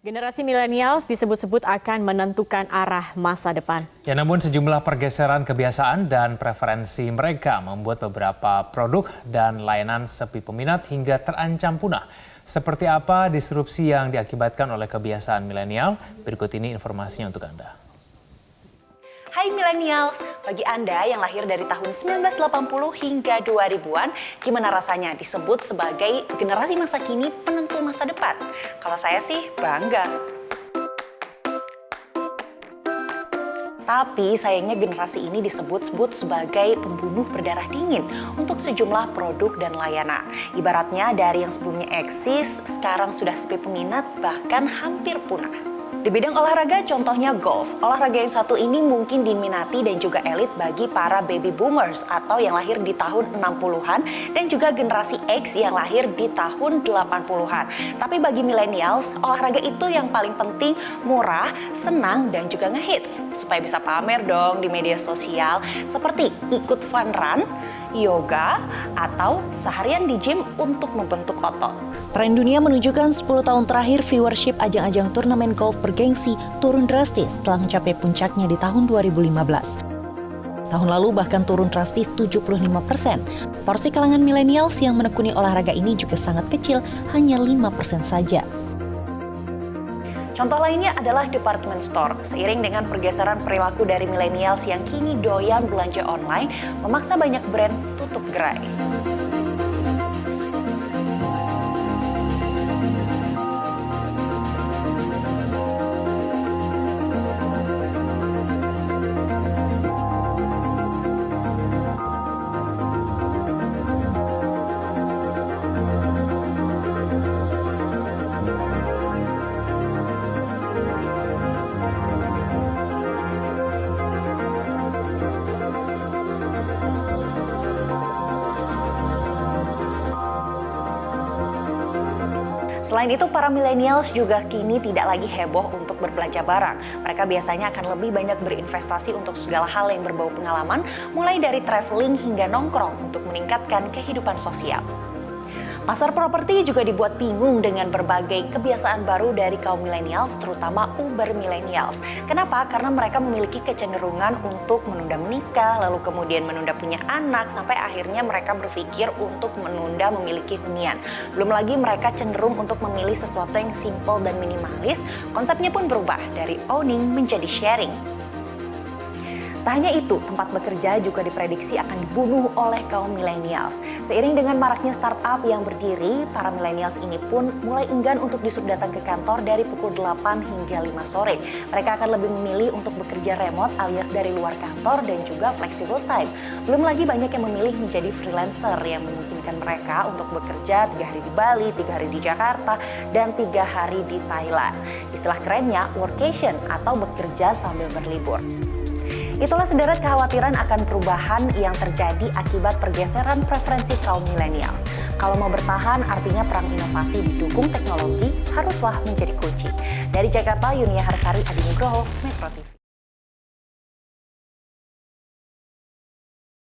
Generasi milenials disebut-sebut akan menentukan arah masa depan. Ya, namun sejumlah pergeseran kebiasaan dan preferensi mereka membuat beberapa produk dan layanan sepi peminat hingga terancam punah. Seperti apa disrupsi yang diakibatkan oleh kebiasaan milenial? Berikut ini informasinya untuk Anda. Hai millennials, bagi Anda yang lahir dari tahun 1980 hingga 2000-an, gimana rasanya disebut sebagai generasi masa kini penentu masa depan? Kalau saya sih bangga. Tapi sayangnya generasi ini disebut-sebut sebagai pembunuh berdarah dingin untuk sejumlah produk dan layanan. Ibaratnya dari yang sebelumnya eksis, sekarang sudah sepi peminat bahkan hampir punah. Di bidang olahraga contohnya golf. Olahraga yang satu ini mungkin diminati dan juga elit bagi para baby boomers atau yang lahir di tahun 60-an dan juga generasi X yang lahir di tahun 80-an. Tapi bagi millennials, olahraga itu yang paling penting murah, senang dan juga ngehits. Supaya bisa pamer dong di media sosial seperti ikut fun run, yoga, atau seharian di gym untuk membentuk otot. Tren dunia menunjukkan 10 tahun terakhir viewership ajang-ajang turnamen golf bergengsi turun drastis setelah mencapai puncaknya di tahun 2015. Tahun lalu bahkan turun drastis 75%. Porsi kalangan milenials yang menekuni olahraga ini juga sangat kecil, hanya 5% saja. Contoh lainnya adalah department store. Seiring dengan pergeseran perilaku dari millennials yang kini doyan belanja online, memaksa banyak brand tutup gerai. Selain itu, para millennials juga kini tidak lagi heboh untuk berbelanja barang. Mereka biasanya akan lebih banyak berinvestasi untuk segala hal yang berbau pengalaman, mulai dari traveling hingga nongkrong untuk meningkatkan kehidupan sosial. Pasar properti juga dibuat bingung dengan berbagai kebiasaan baru dari kaum millennials, terutama uber millennials. Kenapa? Karena mereka memiliki kecenderungan untuk menunda menikah, lalu kemudian menunda punya anak, sampai akhirnya mereka berpikir untuk menunda memiliki hunian. Belum lagi mereka cenderung untuk memilih sesuatu yang simple dan minimalis. Konsepnya pun berubah dari owning menjadi sharing. Tak hanya itu, tempat bekerja juga diprediksi akan dibunuh oleh kaum millennials. Seiring dengan maraknya startup yang berdiri, para millennials ini pun mulai enggan untuk disuruh datang ke kantor dari pukul 8 hingga 5 sore. Mereka akan lebih memilih untuk bekerja remote alias dari luar kantor dan juga flexible time. Belum lagi banyak yang memilih menjadi freelancer yang memungkinkan mereka untuk bekerja 3 hari di Bali, 3 hari di Jakarta, dan 3 hari di Thailand. Istilah kerennya workation atau bekerja sambil berlibur. Itulah sederet kekhawatiran akan perubahan yang terjadi akibat pergeseran preferensi kaum millennials. Kalau mau bertahan, artinya perang inovasi didukung teknologi haruslah menjadi kunci. Dari Jakarta, Yunia Harsari, Adi Nugroho, Metro TV.